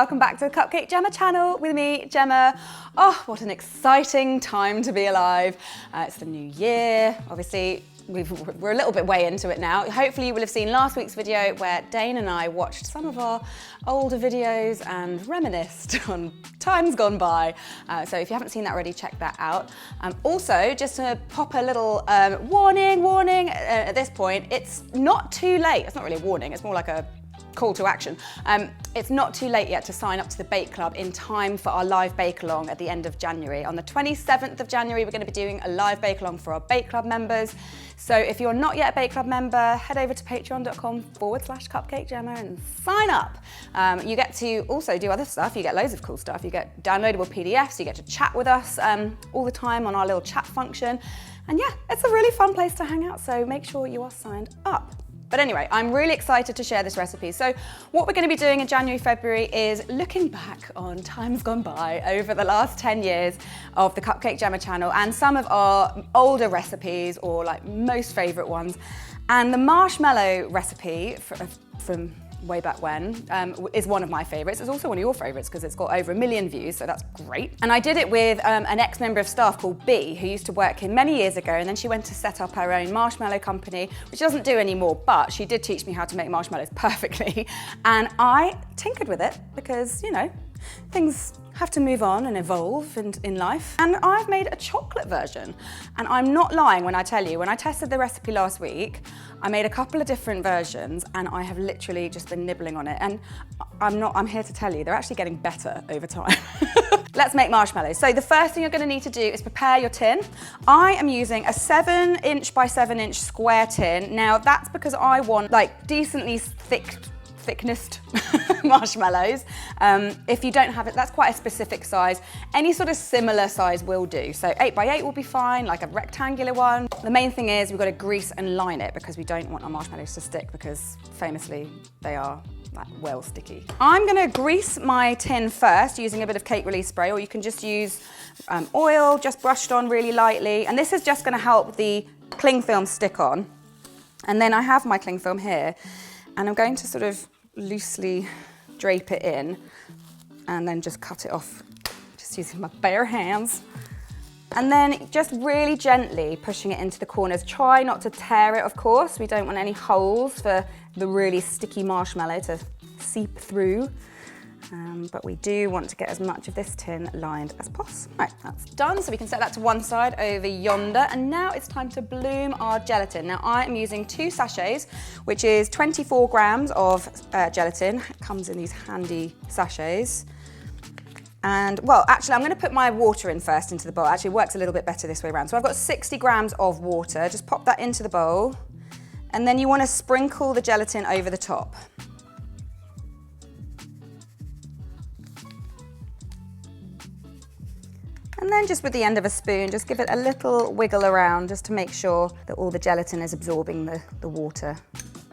welcome back to the Cupcake Jemma channel with me, Gemma. Oh, what an exciting time to be alive. It's the new year, obviously. We're a little bit way into it now. Hopefully you will have seen last week's video where Dane and I watched some of our older videos and reminisced on times gone by. So if you haven't seen that already, check that out. Also, just to pop a little warning at this point, it's not too late. It's not really a warning, it's more like a call to action. It's not too late yet to sign up to the Bake Club in time for our live bake along at the end of January. On the 27th of January, we're going to be doing a live bake along for our Bake Club members. So if you're not yet a Bake Club member, head over to patreon.com/CupcakeJemma and sign up. You get to also do other stuff. You get loads of cool stuff. You get downloadable PDFs. You get to chat with us all the time on our little chat function. And yeah, it's a really fun place to hang out. So make sure you are signed up. But anyway, I'm really excited to share this recipe. So what we're going to be doing in January, February is looking back on times gone by over the last 10 years of the Cupcake Jemma channel and some of our older recipes or like most favorite ones. And the marshmallow recipe from way back when is one of my favorites. It's also one of your favorites because it's got over 1 million views, so that's great. And I did it with an ex-member of staff called B, who used to work here many years ago, and then she went to set up her own marshmallow company, which she doesn't do anymore, but she did teach me how to make marshmallows perfectly. And I tinkered with it because, you know, things have to move on and evolve in life. And I've made a chocolate version. And I'm not lying when I tell you, when I tested the recipe last week, I made a couple of different versions and I have literally just been nibbling on it. And I'm here to tell you, they're actually getting better over time. Let's make marshmallows. So the first thing you're gonna need to do is prepare your tin. I am using a 7" by 7" square tin. Now that's because I want like decently thicknessed marshmallows. If you don't have it, that's quite a specific size. Any sort of similar size will do. So 8 by 8 will be fine, like a rectangular one. The main thing is we've got to grease and line it because we don't want our marshmallows to stick because famously they are like well sticky. I'm gonna grease my tin first using a bit of cake release spray, or you can just use oil, just brushed on really lightly. And this is just gonna help the cling film stick on. And then I have my cling film here, and I'm going to sort of loosely drape it in and then just cut it off just using my bare hands. And then just really gently pushing it into the corners. Try not to tear it, of course. We don't want any holes for the really sticky marshmallow to seep through. But we do want to get as much of this tin lined as possible. Right, that's done, so we can set that to one side over yonder. And now it's time to bloom our gelatin. Now I am using 2 sachets, which is 24 grams of gelatin. It comes in these handy sachets. And well, actually I'm gonna put my water in first into the bowl. Actually it works a little bit better this way around. So I've got 60 grams of water. Just pop that into the bowl. And then you wanna sprinkle the gelatin over the top. And then just with the end of a spoon, just give it a little wiggle around just to make sure that all the gelatin is absorbing the water.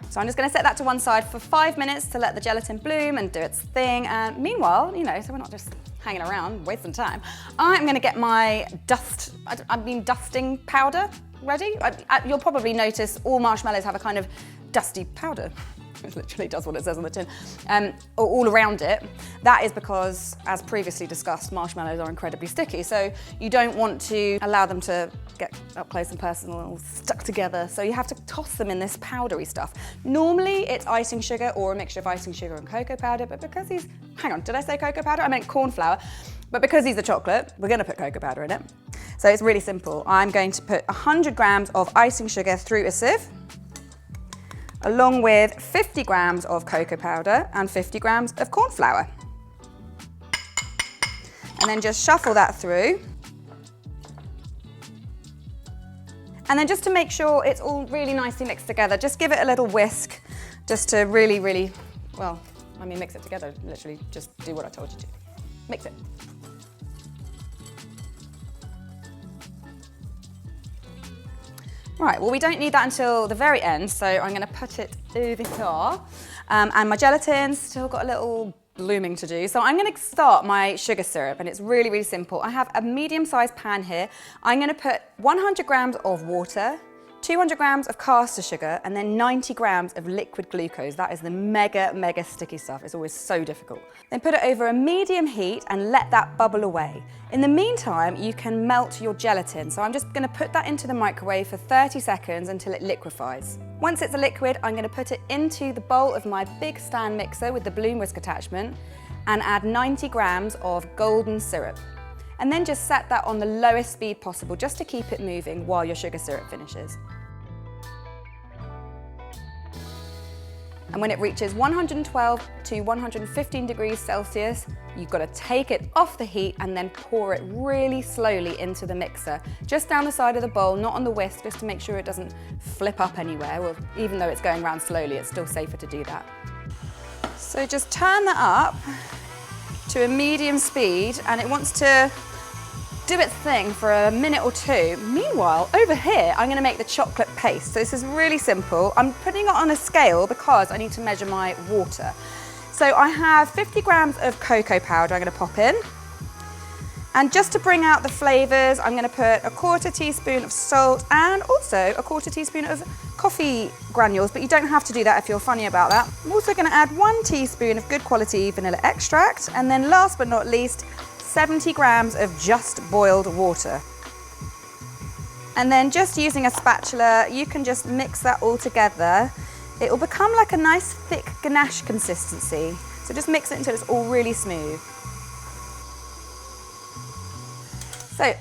So I'm just gonna set that to one side for 5 minutes to let the gelatin bloom and do its thing. And meanwhile, you know, so we're not just hanging around, wasting time, I'm gonna get my dusting powder ready. You'll probably notice all marshmallows have a kind of dusty powder. It literally does what it says on the tin, all around it. That is because, as previously discussed, marshmallows are incredibly sticky, so you don't want to allow them to get up close and personal and all stuck together, so you have to toss them in this powdery stuff. Normally it's icing sugar or a mixture of icing sugar and cocoa powder, but because these, hang on, did I say cocoa powder? I meant cornflour. But because these are chocolate, we're gonna put cocoa powder in it. So it's really simple. I'm going to put 100 grams of icing sugar through a sieve, along with 50 grams of cocoa powder and 50 grams of corn flour. And then just shuffle that through. And then just to make sure it's all really nicely mixed together, just give it a little whisk, just to really, really, well, I mean, mix it together, literally just do what I told you to. Mix it. Right, well we don't need that until the very end, so I'm gonna put it over here. And my gelatin's still got a little blooming to do. So I'm gonna start my sugar syrup, and it's really, really simple. I have a medium-sized pan here. I'm gonna put 100 grams of water, 200 grams of caster sugar, and then 90 grams of liquid glucose. That is the mega, mega sticky stuff. It's always so difficult. Then put it over a medium heat and let that bubble away. In the meantime, you can melt your gelatin. So I'm just gonna put that into the microwave for 30 seconds until it liquefies. Once it's a liquid, I'm gonna put it into the bowl of my big stand mixer with the balloon whisk attachment and add 90 grams of golden syrup. And then just set that on the lowest speed possible just to keep it moving while your sugar syrup finishes. And when it reaches 112 to 115 degrees Celsius, you've got to take it off the heat and then pour it really slowly into the mixer. Just down the side of the bowl, not on the whisk, just to make sure it doesn't flip up anywhere. Well, even though it's going around slowly, it's still safer to do that. So just turn that up to a medium speed, and it wants to do its thing for a minute or two. Meanwhile, over here, I'm gonna make the chocolate paste. So this is really simple. I'm putting it on a scale because I need to measure my water. So I have 50 grams of cocoa powder I'm gonna pop in. And just to bring out the flavors, I'm gonna put a 1/4 teaspoon of salt and also a 1/4 teaspoon of coffee granules, but you don't have to do that if you're funny about that. I'm also gonna add 1 teaspoon of good quality vanilla extract, and then last but not least, 70 grams of just boiled water. And then just using a spatula, you can just mix that all together. It will become like a nice thick ganache consistency. So just mix it until it's all really smooth. So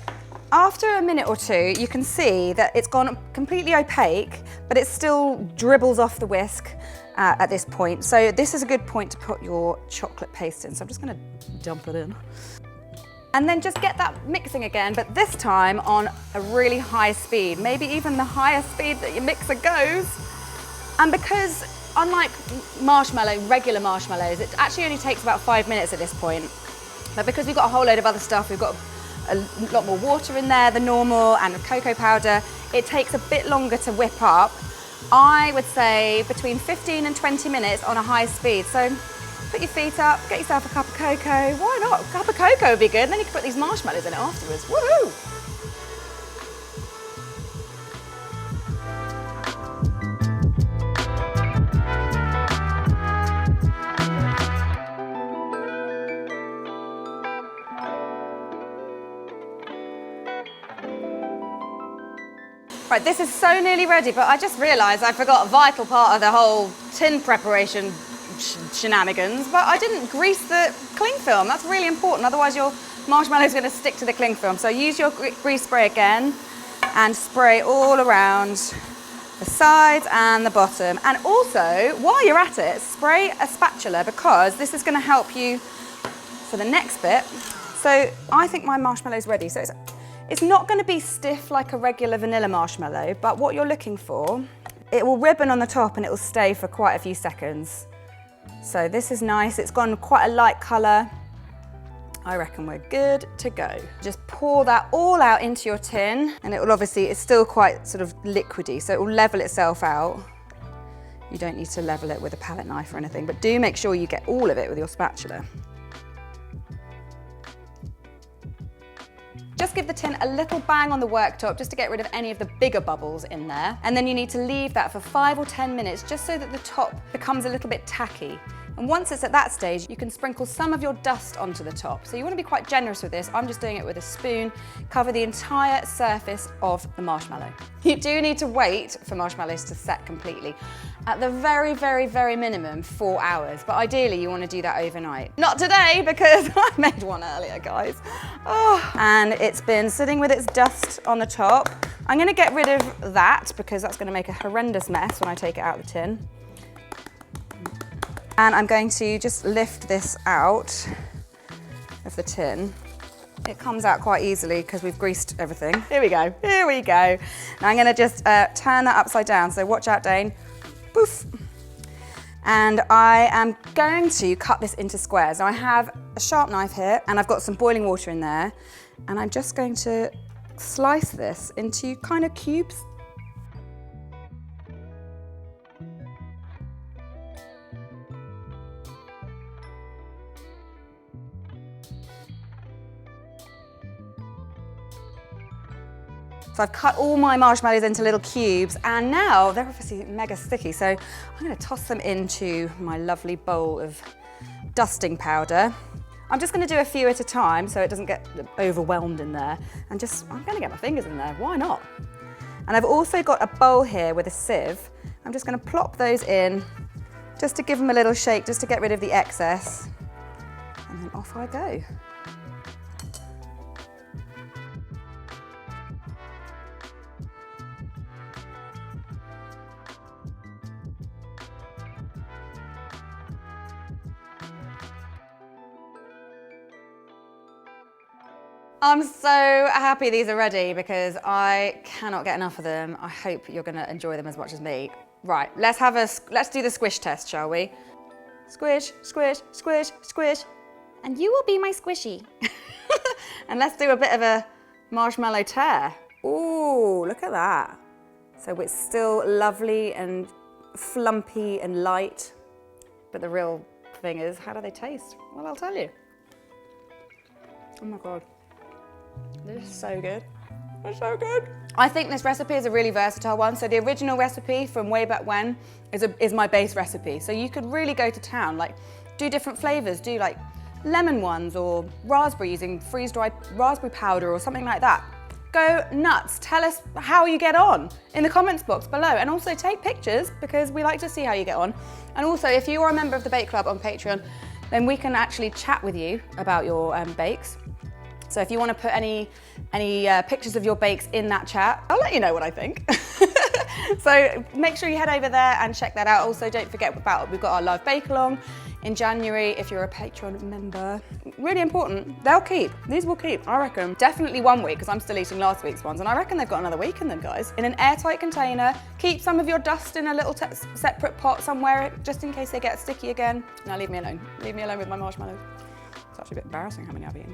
after a minute or two, you can see that it's gone completely opaque, but it still dribbles off the whisk at this point. So this is a good point to put your chocolate paste in. So I'm just gonna dump it in. And then just get that mixing again, but this time on a really high speed, maybe even the highest speed that your mixer goes. And because unlike regular marshmallows, it actually only takes about 5 minutes at this point. But because we've got a whole load of other stuff, we've got a lot more water in there than normal and cocoa powder, it takes a bit longer to whip up. I would say between 15 and 20 minutes on a high speed. So put your feet up, get yourself a cup of cocoa. Why not? A cup of cocoa would be good. And then you can put these marshmallows in it afterwards. Woohoo! Right, this is so nearly ready, but I just realised I forgot a vital part of the whole tin preparation shenanigans, but I didn't grease the cling film. That's really important, otherwise your marshmallow's going to stick to the cling film. So use your grease spray again and spray all around the sides and the bottom. And also, while you're at it, spray a spatula because this is going to help you for the next bit. So I think my marshmallow's ready. So it's not going to be stiff like a regular vanilla marshmallow, but what you're looking for, it will ribbon on the top and it will stay for quite a few seconds. So this is nice. It's gone quite a light colour. I reckon we're good to go. Just pour that all out into your tin, and it will obviously, it's still quite sort of liquidy, so it will level itself out. You don't need to level it with a palette knife or anything, but do make sure you get all of it with your spatula. Just give the tin a little bang on the worktop just to get rid of any of the bigger bubbles in there. And then you need to leave that for 5 or 10 minutes just so that the top becomes a little bit tacky. And once it's at that stage, you can sprinkle some of your dust onto the top. So you want to be quite generous with this. I'm just doing it with a spoon. Cover the entire surface of the marshmallow. You do need to wait for marshmallows to set completely. At the very, very, very minimum, 4 hours. But ideally, you want to do that overnight. Not today, because I made one earlier, guys. Oh. And it's been sitting with its dust on the top. I'm going to get rid of that because that's going to make a horrendous mess when I take it out of the tin. And I'm going to just lift this out of the tin. It comes out quite easily because we've greased everything. Here we go, here we go. Now I'm gonna just turn that upside down. So watch out, Dane. Poof. And I am going to cut this into squares. Now I have a sharp knife here and I've got some boiling water in there. And I'm just going to slice this into kind of cubes. So I've cut all my marshmallows into little cubes, and now they're obviously mega sticky. So I'm gonna toss them into my lovely bowl of dusting powder. I'm just gonna do a few at a time so it doesn't get overwhelmed in there. And I'm gonna get my fingers in there, why not? And I've also got a bowl here with a sieve. I'm just gonna plop those in just to give them a little shake, just to get rid of the excess. And then off I go. I'm so happy these are ready because I cannot get enough of them. I hope you're gonna enjoy them as much as me. Right, let's do the squish test, shall we? Squish, squish, squish, squish. And you will be my squishy. And let's do a bit of a marshmallow tear. Ooh, look at that. So it's still lovely and flumpy and light. But the real thing is, how do they taste? Well, I'll tell you. Oh my God. This is so good. It's so good. I think this recipe is a really versatile one. So the original recipe from way back when is my base recipe. So you could really go to town, like do different flavors, do like lemon ones or raspberry using freeze-dried raspberry powder or something like that. Go nuts. Tell us how you get on in the comments box below, and also take pictures because we like to see how you get on. And also, if you are a member of the Bake Club on Patreon, then we can actually chat with you about your bakes. So if you want to put any pictures of your bakes in that chat, I'll let you know what I think. So make sure you head over there and check that out. Also, don't forget we've got our live bake along in January if you're a Patreon member. Really important. They'll keep. These will keep, I reckon. Definitely 1 week because I'm still eating last week's ones, and I reckon they've got another week in them, guys. In an airtight container. Keep some of your dust in a little separate pot somewhere just in case they get sticky again. Now leave me alone. Leave me alone with my marshmallows. It's actually a bit embarrassing how many I've eaten.